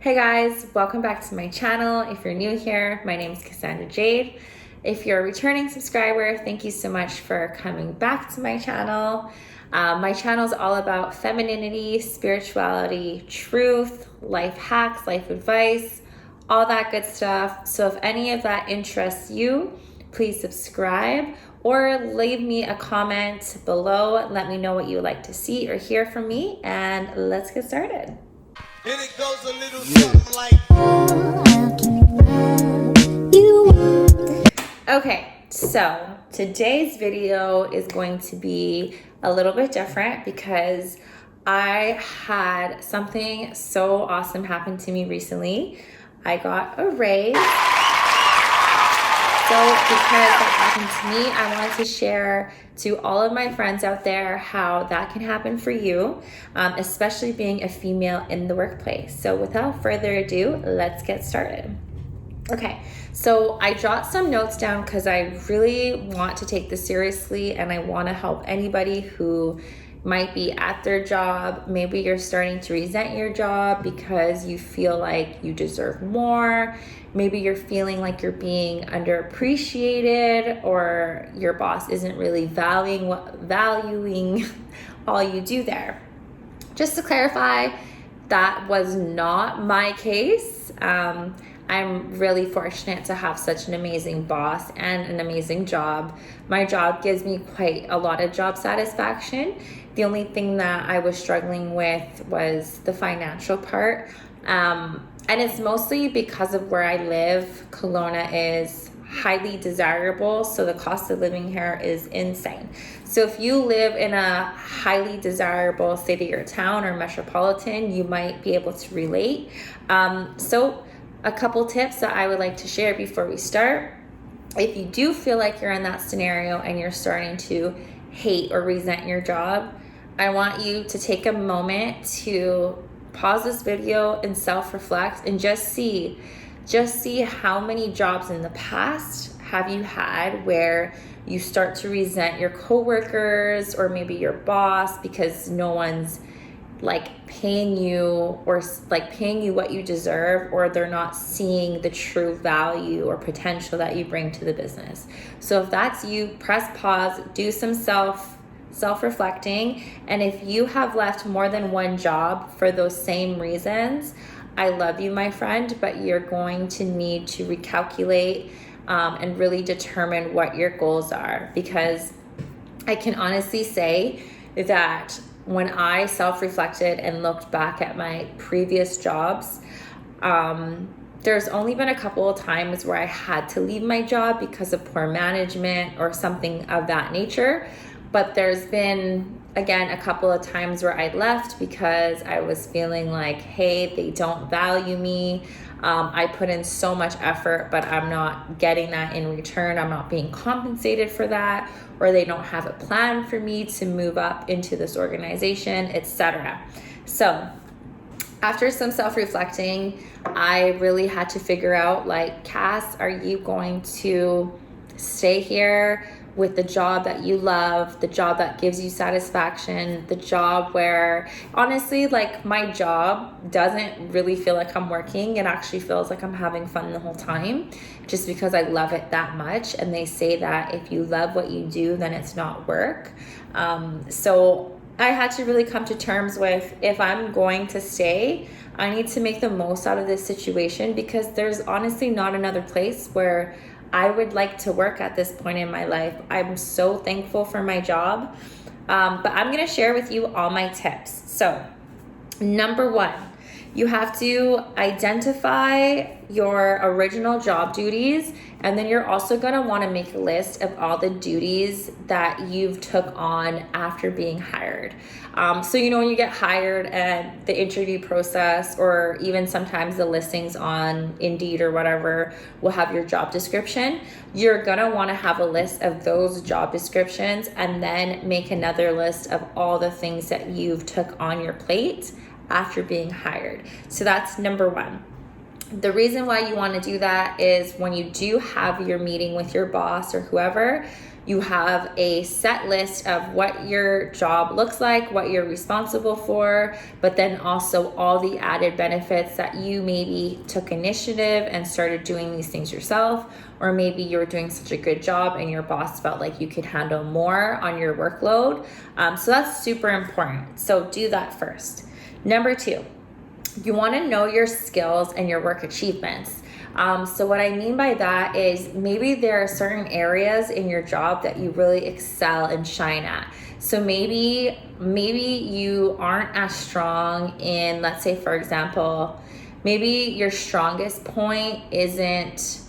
Hey guys, welcome back to my channel. If you're new here, my name is Cassandrajade. If you're a returning subscriber, thank you so much for coming back to my channel. My channel is all about femininity, spirituality, truth, life hacks, life advice, all that good stuff. So if any of that interests you, please subscribe or leave me a comment below. Let me know what you would like to see or hear from me, and let's get started. And it goes a little something like. Okay, so today's video is going to be a little bit different because I had something so awesome happen to me recently. I got a raise. So because that happened to me, I wanted to share to all of my friends out there how that can happen for you, especially being a female in the workplace. So without further ado, let's get started. Okay, so I jot some notes down because I really want to take this seriously and I want to help anybody who might be at their job. Maybe you're starting to resent your job because you feel like you deserve more. Maybe you're feeling like you're being underappreciated, or your boss isn't really valuing all you do there. Just to clarify, that was not my case. I'm really fortunate to have such an amazing boss and an amazing job. My job gives me quite a lot of job satisfaction. The only thing that I was struggling with was the financial part. And it's mostly because of where I live. Kelowna is highly desirable, so the cost of living here is insane. So if you live in a highly desirable city or town or metropolitan, you might be able to relate. So a couple tips that I would like to share before we start. If you do feel like you're in that scenario and you're starting to hate or resent your job, I want you to take a moment to pause this video and self-reflect and just see how many jobs in the past have you had where you start to resent your coworkers or maybe your boss because no one's paying you what you deserve, or they're not seeing the true value or potential that you bring to the business. So if that's you, press pause, do some self-reflecting. And if you have left more than one job for those same reasons, I love you, my friend, but you're going to need to recalculate and really determine what your goals are, because I can honestly say that when I self-reflected and looked back at my previous jobs, there's only been a couple of times where I had to leave my job because of poor management or something of that nature. But there's been, again, a couple of times where I left because I was feeling like, hey, they don't value me. I put in so much effort, but I'm not getting that in return. I'm not being compensated for that, or they don't have a plan for me to move up into this organization, etc. So after some self-reflecting, I really had to figure out, Cass, are you going to stay here with the job that you love, the job that gives you satisfaction, the job where honestly, my job doesn't really feel like I'm working. It actually feels like I'm having fun the whole time, just because I love it that much. And they say that if you love what you do, then it's not work. So I had to really come to terms with, if I'm going to stay, I need to make the most out of this situation, because there's honestly not another place where I would like to work at this point in my life. I'm so thankful for my job. But I'm going to share with you all my tips. So, number one, you have to identify your original job duties, and then you're also going to want to make a list of all the duties that you've took on after being hired. So when you get hired, and the interview process, or even sometimes the listings on Indeed or whatever, will have your job description. You're going to want to have a list of those job descriptions, and then make another list of all the things that you've took on your plate after being hired. So that's number one. The reason why you want to do that is when you do have your meeting with your boss or whoever, you have a set list of what your job looks like, what you're responsible for, but then also all the added benefits that you maybe took initiative and started doing these things yourself, or maybe you were doing such a good job and your boss felt like you could handle more on your workload. So that's super important. So do that first. Number 2, you want to know your skills and your work achievements. So what I mean by that is maybe there are certain areas in your job that you really excel and shine at. So maybe you aren't as strong in, let's say for example, maybe your strongest point isn't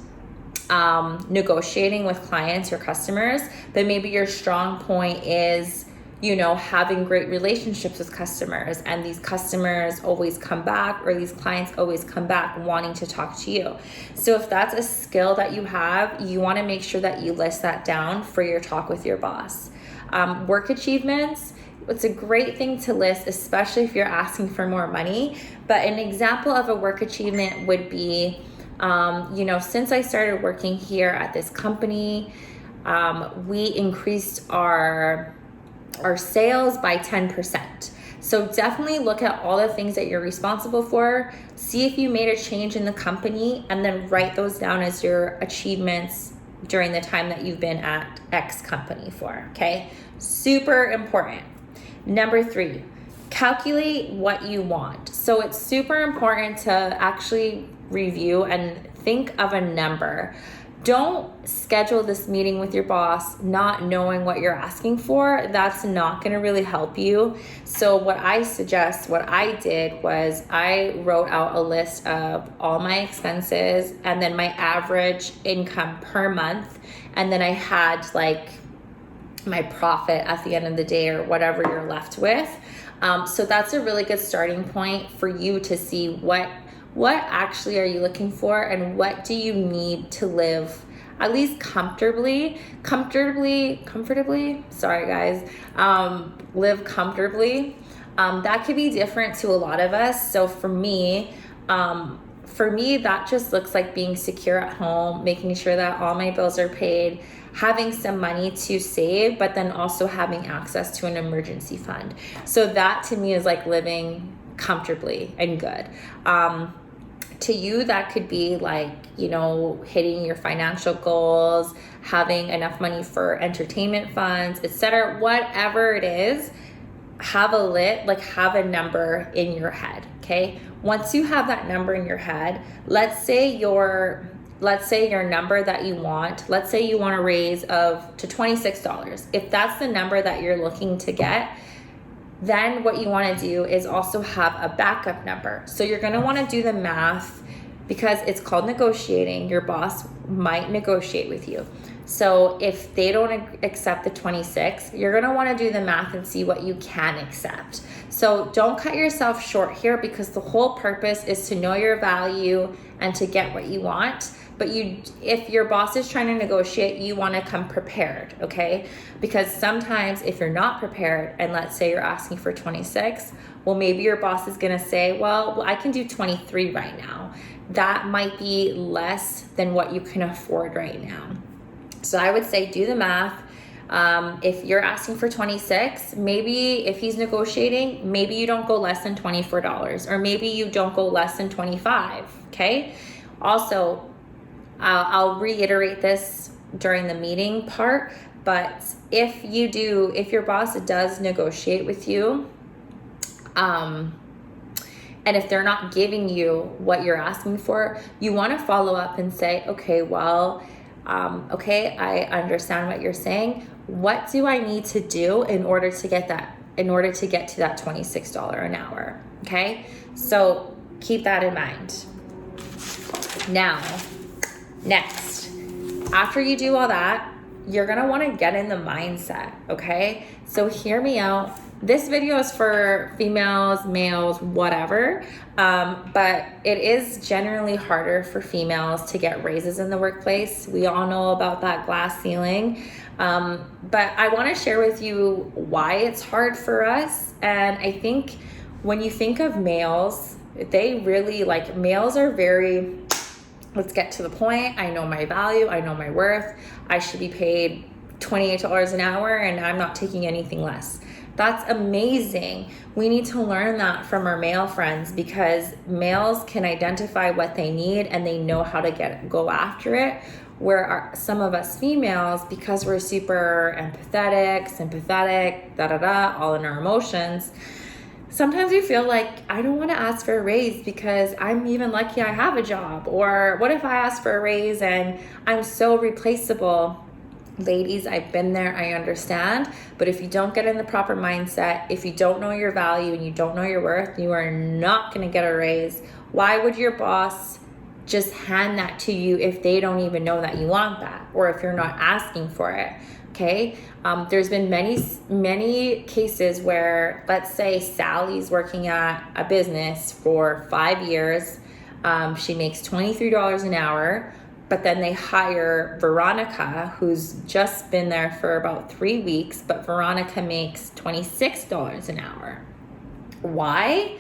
negotiating with clients or customers, but maybe your strong point is, you know, having great relationships with customers, and these customers always come back, or these clients always come back wanting to talk to you. So if that's a skill that you have, you want to make sure that you list that down for your talk with your boss. Work achievements, it's a great thing to list, especially if you're asking for more money. But an example of a work achievement would be, you know, since I started working here at this company, we increased our sales by 10%. So definitely look at all the things that you're responsible for, see if you made a change in the company, and then write those down as your achievements during the time that you've been at X company for, okay? Super important. Number 3, calculate what you want. So it's super important to actually review and think of a number. Don't schedule this meeting with your boss not knowing what you're asking for. That's not going to really help you. So what I did was I wrote out a list of all my expenses and then my average income per month. And then I had like my profit at the end of the day or whatever you're left with. So that's a really good starting point for you to see what actually are you looking for, and what do you need to live at least comfortably, sorry guys, live comfortably. That could be different to a lot of us. So for me, that just looks like being secure at home, making sure that all my bills are paid, having some money to save, but then also having access to an emergency fund. So that to me is like living comfortably and good. To you, that could be like, you know, hitting your financial goals, having enough money for entertainment funds, etc. Whatever it is, have a number in your head, okay? Once you have that number in your head, let's say your number that you want, let's say you want to raise to $26. If that's the number that you're looking to get, then what you want to do is also have a backup number. So you're going to want to do the math, because it's called negotiating. Your boss might negotiate with you. So if they don't accept the 26, you're going to want to do the math and see what you can accept. So don't cut yourself short here, because the whole purpose is to know your value and to get what you want. But if your boss is trying to negotiate, you want to come prepared, okay? Because sometimes if you're not prepared, and let's say you're asking for 26, well, maybe your boss is going to say, well, I can do 23 right now. That might be less than what you can afford right now. So I would say do the math. If you're asking for 26, maybe if he's negotiating, maybe you don't go less than $24, or maybe you don't go less than 25, okay? Also, I'll reiterate this during the meeting part, but if your boss does negotiate with you, and if they're not giving you what you're asking for, you want to follow up and say, okay, well, okay, I understand what you're saying. What do I need to do in order to get to that $26 an hour? Okay, so keep that in mind. Now, next, after you do all that, you're gonna want to get in the mindset, okay? So hear me out. This video is for females, males, whatever, but it is generally harder for females to get raises in the workplace. We all know about that glass ceiling, but I want to share with you why it's hard for us. And I think when you think of males, They really, like, males are very, let's get to the point. I know my value. I know my worth. I should be paid $28 an hour and I'm not taking anything less. That's amazing. We need to learn that from our male friends, because males can identify what they need and they know how to go after it. Where some of us females, because we're super empathetic, sympathetic, all in our emotions, sometimes we feel like, I don't want to ask for a raise because I'm even lucky I have a job. Or what if I ask for a raise and I'm so replaceable? Ladies, I've been there, I understand. But if you don't get in the proper mindset, if you don't know your value and you don't know your worth, you are not going to get a raise. Why would your boss just hand that to you if they don't even know that you want that, or if you're not asking for it? Okay. There's been many cases where, let's say Sally's working at a business for 5 years. She makes $23 an hour, but then they hire Veronica, who's just been there for about 3 weeks, but Veronica makes $26 an hour. Why?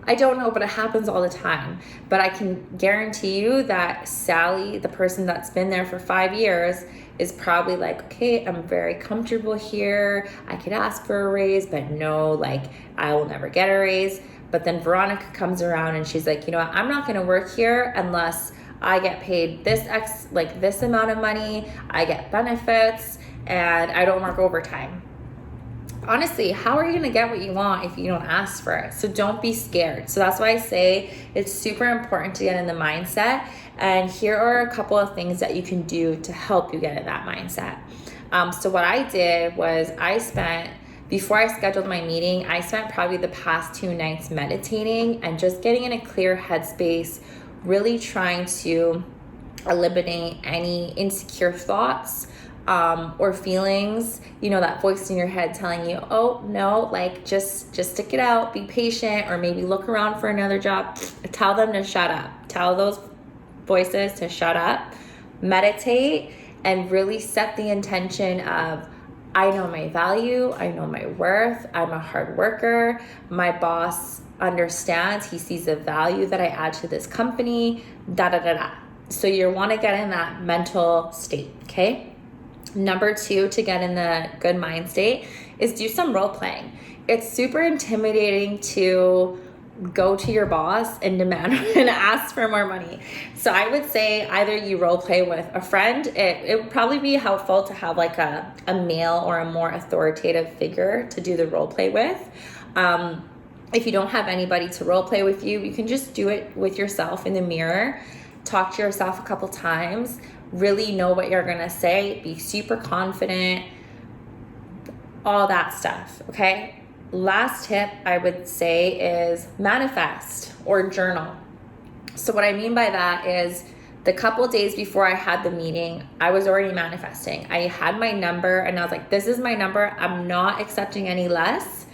I don't know, but it happens all the time. But I can guarantee you that Sally, the person that's been there for 5 years, is probably like, okay, I'm very comfortable here. I could ask for a raise, but no, like, I will never get a raise. But then Veronica comes around and she's like, you know what, I'm not going to work here unless I get paid this amount of money, I get benefits, and I don't work overtime. Honestly, how are you going to get what you want if you don't ask for it? So don't be scared. So that's why I say it's super important to get in the mindset. And here are a couple of things that you can do to help you get in that mindset. So what I did was before I scheduled my meeting, I spent probably the past 2 nights meditating and just getting in a clear headspace, really trying to eliminate any insecure thoughts or feelings, that voice in your head telling you, oh no, like just stick it out, be patient, or maybe look around for another job. Tell them to shut up. Tell those voices to shut up. Meditate and really set the intention of, I know my value, I know my worth, I'm a hard worker, my boss understands, he sees the value that I add to this company, So you want to get in that mental state, okay? Number 2, to get in the good mind state, is do some role playing. It's super intimidating to go to your boss and demand and ask for more money. So I would say either you role play with a friend. It would probably be helpful to have like a male or a more authoritative figure to do the role play with. If you don't have anybody to role play with you, you can just do it with yourself in the mirror. Talk to yourself a couple times. Really know what you're going to say. Be super confident. All that stuff, okay? Last tip I would say is manifest or journal. So what I mean by that is the couple days before I had the meeting, I was already manifesting. I had my number and I was like, this is my number. I'm not accepting any less.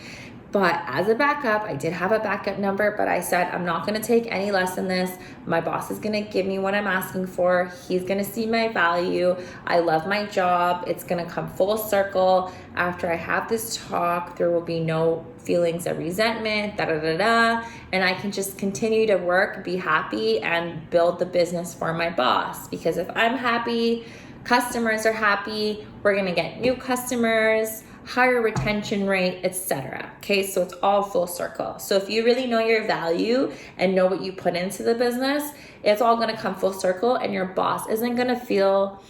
But as a backup, I did have a backup number, but I said, I'm not going to take any less than this. My boss is going to give me what I'm asking for. He's going to see my value. I love my job. It's going to come full circle. After I have this talk, there will be no feelings of resentment, and I can just continue to work, be happy, and build the business for my boss. Because if I'm happy, customers are happy, we're going to get new customers, higher retention rate, etc. Okay, so it's all full circle. So if you really know your value and know what you put into the business, it's all going to come full circle, and your boss isn't going to feel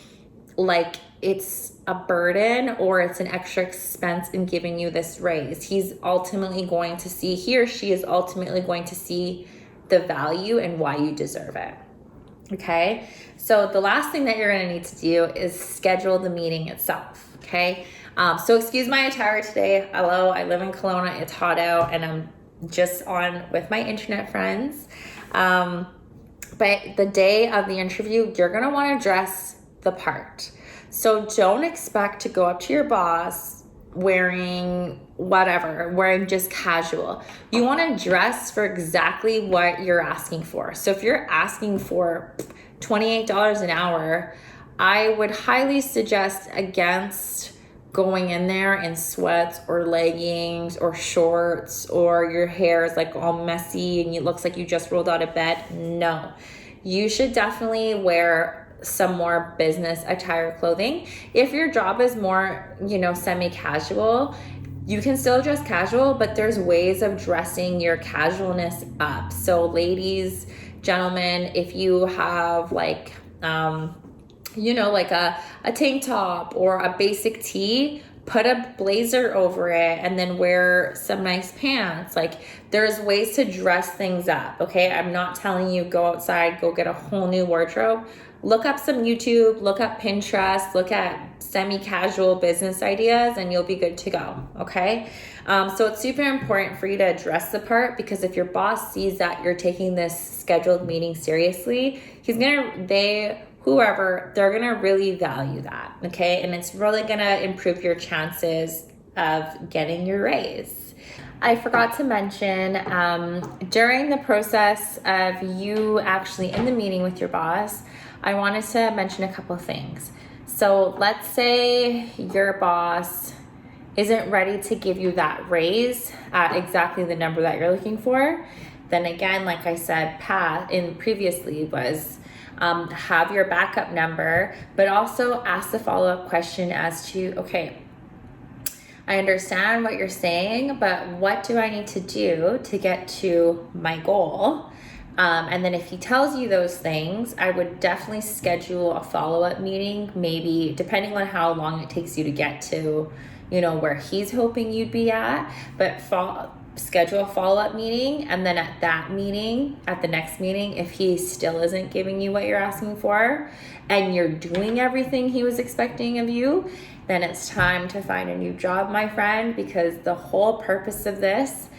like it's a burden or it's an extra expense in giving you this raise. He or she is ultimately going to see the value and why you deserve it. Okay, so the last thing that you're going to need to do is schedule the meeting itself. Okay, so excuse my attire today. Hello, I live in Kelowna. It's hot out and I'm just on with my internet friends. But the day of the interview, you're going to want to dress the part. So don't expect to go up to your boss wearing just casual. You want to dress for exactly what you're asking for. So if you're asking for $28 an hour, I would highly suggest against going in there in sweats or leggings or shorts, or your hair is like all messy and it looks like you just rolled out of bed. No, you should definitely wear some more business attire clothing. If your job is more, you know, semi-casual, you can still dress casual, but there's ways of dressing your casualness up. So ladies, gentlemen, if you have like, you know, like a tank top or a basic tee, put a blazer over it and then wear some nice pants. Like, there's ways to dress things up, okay? I'm not telling you go outside, go get a whole new wardrobe. Look up some YouTube, look up Pinterest, look at semi-casual business ideas, and you'll be good to go, okay? So it's super important for you to dress the part, because if your boss sees that you're taking this scheduled meeting seriously, they're gonna really value that, okay? And it's really gonna improve your chances of getting your raise. I forgot to mention, during the process of you actually in the meeting with your boss, I wanted to mention a couple things. So let's say your boss isn't ready to give you that raise at exactly the number that you're looking for. Then again, like I said, previously was, have your backup number, but also ask the follow-up question as to, okay, I understand what you're saying, but what do I need to do to get to my goal? And then if he tells you those things, I would definitely schedule a follow-up meeting, maybe depending on how long it takes you to get to, you know, where he's hoping you'd be at, but schedule a follow-up meeting. And then at the next meeting, if he still isn't giving you what you're asking for and you're doing everything he was expecting of you, then it's time to find a new job, my friend, because the whole purpose of this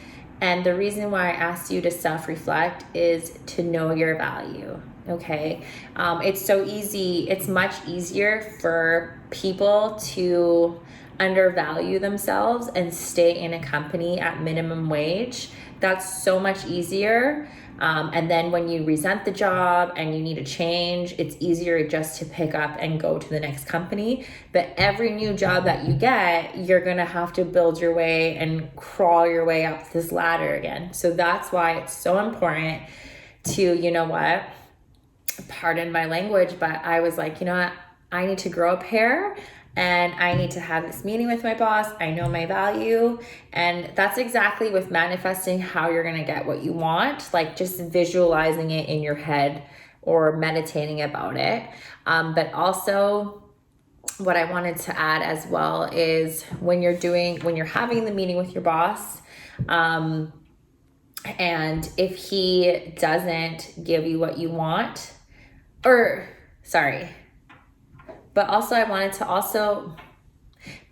and the reason why I asked you to self-reflect is to know your value, okay? It's much easier for people to undervalue themselves and stay in a company at minimum wage. That's so much easier. And then when you resent the job and you need a change, it's easier just to pick up and go to the next company. But every new job that you get, you're gonna have to build your way and crawl your way up this ladder again. So that's why it's so important to, you know what, pardon my language, but I was like, you know what, I need to grow up here. And I need to have this meeting with my boss. I know my value. And that's exactly with manifesting how you're gonna get what you want, like just visualizing it in your head or meditating about it. But also what I wanted to add as well is when you're having the meeting with your boss, and if he doesn't give you what you want, but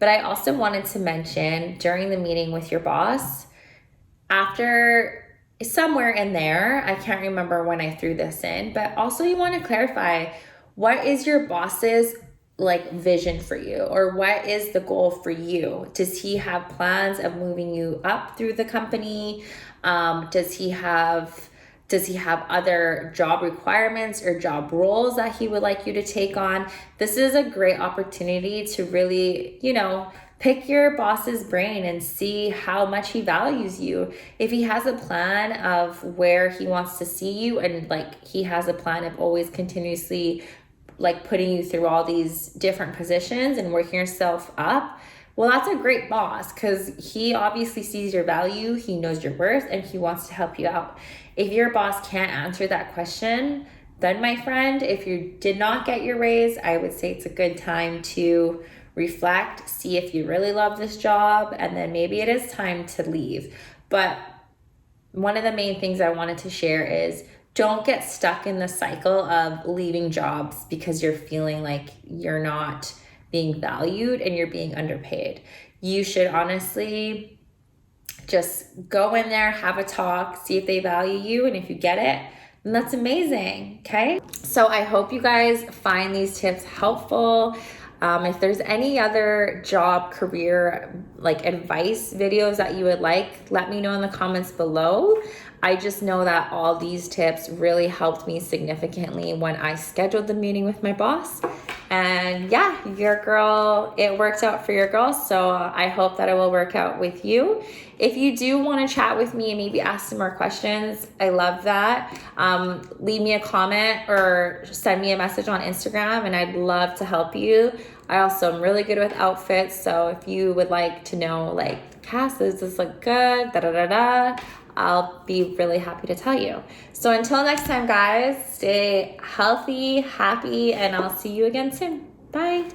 I also wanted to mention during the meeting with your boss, after somewhere in there, I can't remember when I threw this in, but also you want to clarify, what is your boss's like vision for you, or what is the goal for you? Does he have plans of moving you up through the company? Does he have other job requirements or job roles that he would like you to take on? This is a great opportunity to really, you know, pick your boss's brain and see how much he values you. If he has a plan of where he wants to see you, and like he has a plan of always continuously like putting you through all these different positions and working yourself up, well, that's a great boss, because he obviously sees your value, he knows your worth, and he wants to help you out. If your boss can't answer that question, then my friend, if you did not get your raise, I would say it's a good time to reflect, see if you really love this job, and then maybe it is time to leave. But one of the main things I wanted to share is don't get stuck in the cycle of leaving jobs because you're feeling like you're not being valued and you're being underpaid. You should honestly just go in there, have a talk, see if they value you, and if you get it, then that's amazing, okay? So I hope you guys find these tips helpful. If there's any other job, career, like advice videos that you would like, let me know in the comments below. I just know that all these tips really helped me significantly when I scheduled the meeting with my boss. And yeah, your girl, it worked out for your girl, so I hope that it will work out with you. If you do want to chat with me and maybe ask some more questions, I love that. Leave me a comment or send me a message on Instagram, and I'd love to help you. I also am really good with outfits, so if you would like to know, like, Cass, does this look good? Da da da da. I'll be really happy to tell you. So until next time, guys, stay healthy, happy, and I'll see you again soon. Bye.